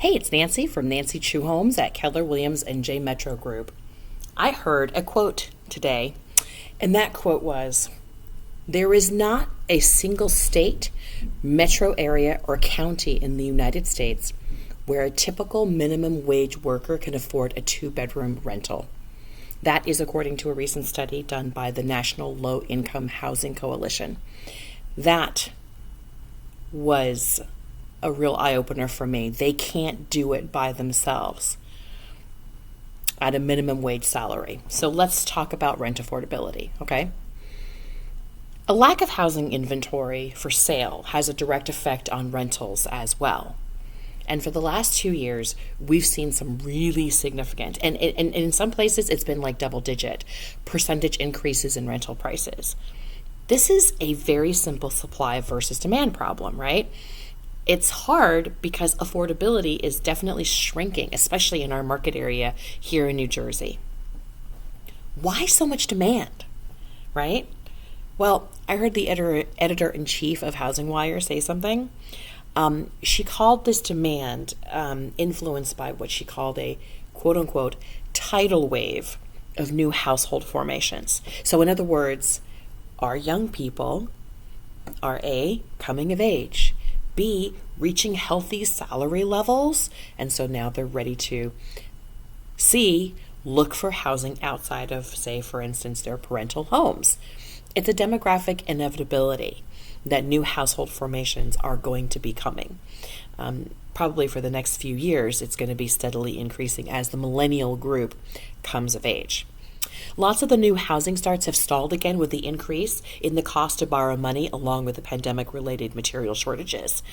Hey, it's Nancy from Nancy Chu Homes at Keller Williams and J Metro Group. I heard a quote today, and that quote was, "There is not a single state, metro area, or county in the United States where a typical minimum wage worker can afford a two-bedroom rental." That is according to a recent study done by the National Low Income Housing Coalition. That was a real eye-opener for me. They can't do it by themselves at a minimum wage salary. So let's talk about rent affordability, okay? A lack of housing inventory for sale has a direct effect on rentals as well. And for the last 2 years, we've seen some really significant, and in some places it's been like double-digit percentage increases in rental prices. This is a very simple supply versus demand problem, right? It's hard because affordability is definitely shrinking, especially in our market area here in New Jersey. Why so much demand, right? Well, I heard the editor-in-chief of HousingWire say something. She called this demand influenced by what she called a quote-unquote tidal wave of new household formations. So in other words, our young people are A, coming of age, B, reaching healthy salary levels, and so now they're ready to C, look for housing outside of, say, for instance, their parental homes. It's a demographic inevitability that new household formations are going to be coming. Probably for the next few years, it's going to be steadily increasing as the millennial group comes of age. Lots of the new housing starts have stalled again with the increase in the cost to borrow money along with the pandemic-related material shortages.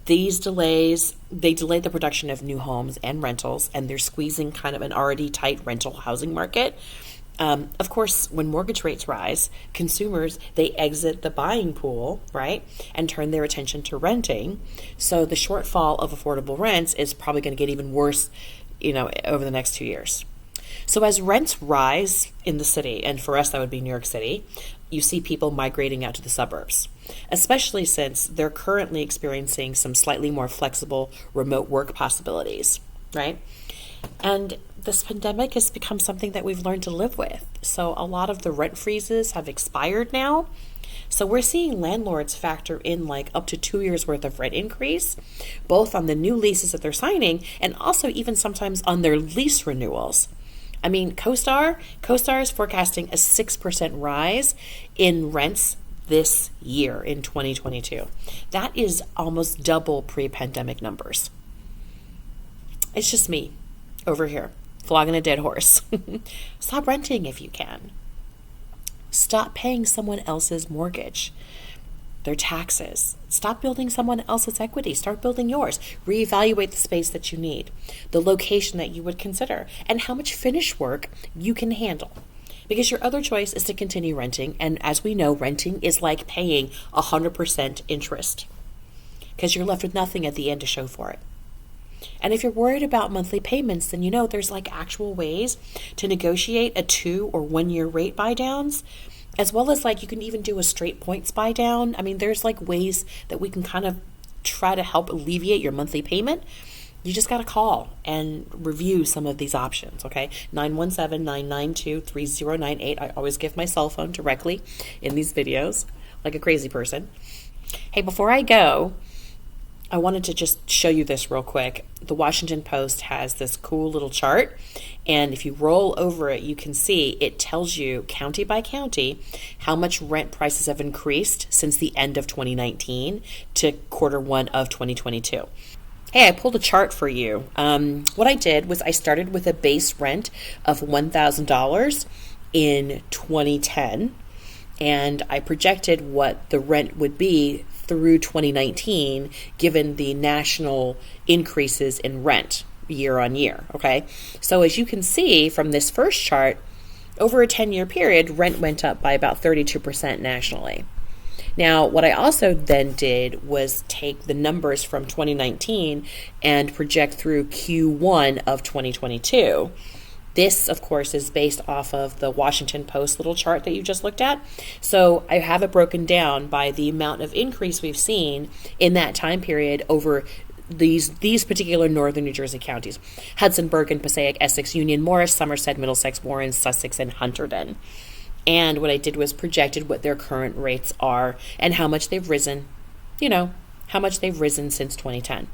These delays, they delay the production of new homes and rentals, and they're squeezing kind of an already tight rental housing market. Of course, when mortgage rates rise, consumers, they exit the buying pool, right, and turn their attention to renting. So the shortfall of affordable rents is probably going to get even worse, over the next 2 years. So as rents rise in the city, and for us that would be New York City, you see people migrating out to the suburbs, especially since they're currently experiencing some slightly more flexible remote work possibilities, right? And this pandemic has become something that we've learned to live with. So a lot of the rent freezes have expired now. So we're seeing landlords factor in like up to 2 years worth of rent increase, both on the new leases that they're signing and also even sometimes on their lease renewals. I mean, CoStar is forecasting a 6% rise in rents this year in 2022. That is almost double pre-pandemic numbers. It's just me over here, flogging a dead horse. Stop renting if you can. Stop paying someone else's mortgage, their taxes. Stop building someone else's equity. Start building yours. Reevaluate the space that you need, the location that you would consider, and how much finish work you can handle. Because your other choice is to continue renting, and as we know, renting is like paying 100% interest because you're left with nothing at the end to show for it. And if you're worried about monthly payments, then there's like actual ways to negotiate a 2 or 1 year rate buy downs, as well as like you can even do a straight points buy down. I mean, there's like ways that we can kind of try to help alleviate your monthly payment. You just got to call and review some of these options, okay? 917-992-3098. I always give my cell phone directly in these videos like a crazy person. Hey, before I go, I wanted to just show you this real quick. The Washington Post has this cool little chart, and if you roll over it, you can see it tells you county by county how much rent prices have increased since the end of 2019 to quarter 1 of 2022. Hey, I pulled a chart for you. What I did was I started with a base rent of $1,000 in 2010, and I projected what the rent would be through 2019, given the national increases in rent year on year, okay? So as you can see from this first chart, over a 10-year period, rent went up by about 32% nationally. Now, what I also then did was take the numbers from 2019 and project through Q1 of 2022. This, of course, is based off of the Washington Post little chart that you just looked at. So I have it broken down by the amount of increase we've seen in that time period over these particular northern New Jersey counties: Hudson, Bergen, Passaic, Essex, Union, Morris, Somerset, Middlesex, Warren, Sussex, and Hunterdon. And what I did was projected what their current rates are and how much they've risen, how much they've risen since 2010.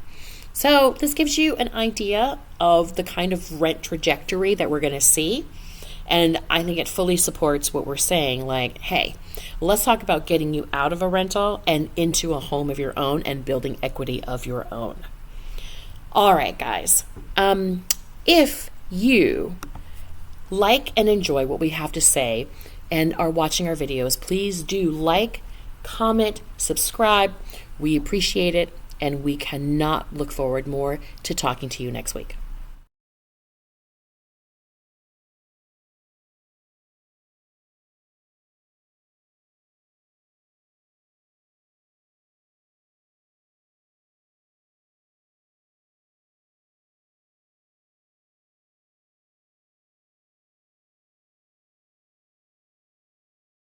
So this gives you an idea of the kind of rent trajectory that we're going to see. And I think it fully supports what we're saying, like, hey, let's talk about getting you out of a rental and into a home of your own and building equity of your own. All right, guys. If you like and enjoy what we have to say and are watching our videos, please do like, comment, subscribe. We appreciate it, and we cannot look forward more to talking to you next week.